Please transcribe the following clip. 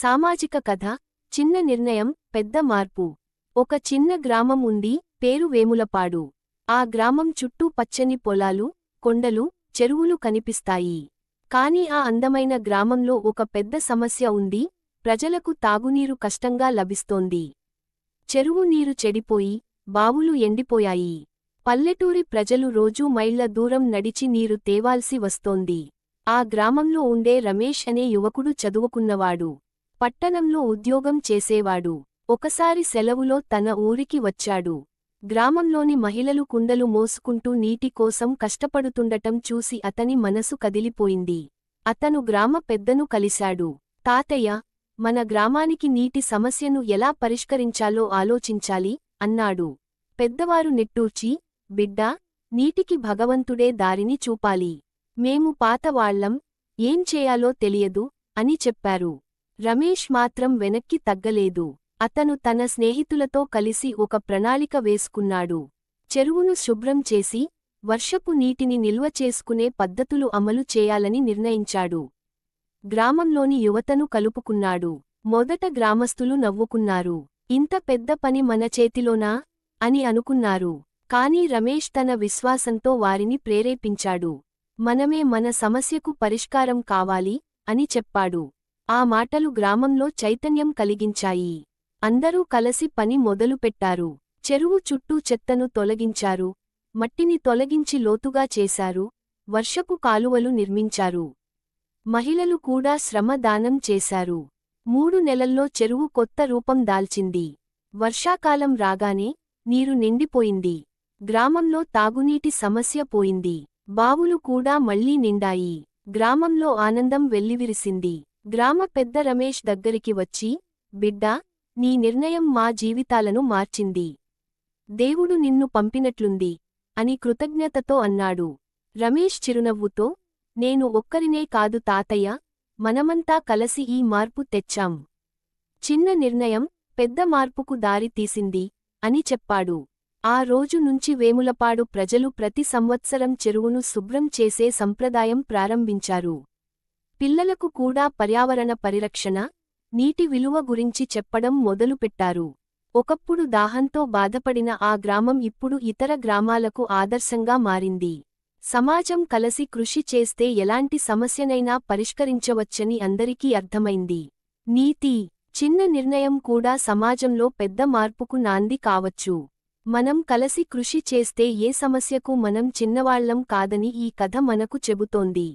సామాజిక కథ చిన్న నిర్ణయం పెద్ద మార్పు. ఒక చిన్న గ్రామం ఉంది, పేరు వేములపాడు. ఆ గ్రామం చుట్టూ పచ్చని పొలాలు, కొండలు, చెరువులు కనిపిస్తాయి. కాని ఆ అందమైన గ్రామంలో ఒక పెద్ద సమస్య ఉంది, ప్రజలకు తాగునీరు కష్టంగా లభిస్తోంది. చెరువు నీరు చెడిపోయి, బావులు ఎండిపోయాయి. పల్లెటూరి ప్రజలు రోజూ మైళ్ల దూరం నడిచి నీరు తేవాల్సి వస్తోంది. ఆ గ్రామంలో ఉండే రమేష్ అనే యువకుడు చదువుకున్నవాడు. పట్టణంలో ఉద్యోగం చేసేవాడు. ఒకసారి సెలవులో తన ఊరికి వచ్చాడు. గ్రామంలోని మహిళలు కుండలు మోసుకుంటూ నీటి కోసం కష్టపడుతుండటం చూసి అతని మనసు కదిలిపోయింది. అతను గ్రామ పెద్దను కలిశాడు. తాతయ్య, మన గ్రామానికి నీటి సమస్యను ఎలా పరిష్కరించాలో ఆలోచించాలి అన్నాడు. పెద్దవారు నిట్టూర్చి, బిడ్డా, నీటికి భగవంతుడే దారిని చూపాలి. మేము పాతవాళ్లం, ఏం చేయాలో తెలియదు అని చెప్పారు. రమేష్ మాత్రం వెనక్కి తగ్గలేదు. అతను తన స్నేహితులతో కలిసి ఒక ప్రణాళిక వేసుకున్నాడు. చెరువును శుభ్రం చేసి, వర్షపు నీటిని నిల్వ చేసుకునే పద్ధతులు అమలు చేయాలని నిర్ణయించాడు. గ్రామంలోని యువతను కలుపుకున్నాడు. మొదట గ్రామస్తులు నవ్వుకున్నారు. ఇంత పెద్ద పని మన చేతిలోనా అని అనుకున్నారు. కాని రమేష్ తన విశ్వాసంతో వారిని ప్రేరేపించాడు. మనమే మన సమస్యకు పరిష్కారం కావాలి అని చెప్పాడు. ఆ మాటలు గ్రామంలో చైతన్యం కలిగించాయి. అందరూ కలసి పని మొదలుపెట్టారు. చెరువు చుట్టూ చెత్తను తొలగించారు. మట్టిని తొలగించి లోతుగా చేశారు. వర్షపు కాలువలు నిర్మించారు. మహిళలు కూడా శ్రమ దానం చేశారు. 3 నెలల్లో చెరువు కొత్త రూపం దాల్చింది. వర్షాకాలం రాగానే నీరు నిండిపోయింది. గ్రామంలో తాగునీటి సమస్య పోయింది. బావులు కూడా మళ్లీ నిండాయి. గ్రామంలో ఆనందం వెల్లివిరిసింది. గ్రామ పెద్ద రమేష్ దగ్గరికి వచ్చి, బిడ్డా, నీ నిర్ణయం మా జీవితాలను మార్చింది. దేవుడు నిన్ను పంపినట్లుంది అని కృతజ్ఞతతో అన్నాడు. రమేష్ చిరునవ్వుతో, నేను ఒక్కరినే కాదు తాతయ్య, మనమంతా కలసి ఈ మార్పు తెచ్చాం. చిన్న నిర్ణయం పెద్ద మార్పుకు దారి తీసింది అని చెప్పాడు. ఆ రోజు నుంచి వేములపాడు ప్రజలు ప్రతి సంవత్సరం చెరువును శుభ్రం చేసే సంప్రదాయం ప్రారంభించారు. పిల్లలకు కూడా పర్యావరణ పరిరక్షణ, నీటి విలువ గురించి చెప్పడం మొదలుపెట్టారు. ఒకప్పుడు దాహంతో బాధపడిన ఆ గ్రామం ఇప్పుడు ఇతర గ్రామాలకు ఆదర్శంగా మారింది. సమాజం కలసి కృషి చేస్తే ఎలాంటి సమస్యనైనా పరిష్కరించవచ్చని అందరికీ అర్థమైంది. నీతి, చిన్న నిర్ణయం కూడా సమాజంలో పెద్ద మార్పుకు నాంది కావచ్చు. మనం కలసి కృషి చేస్తే ఏ సమస్యకు మనం చిన్నవాళ్లం కాదని ఈ కథ మనకు చెబుతోంది.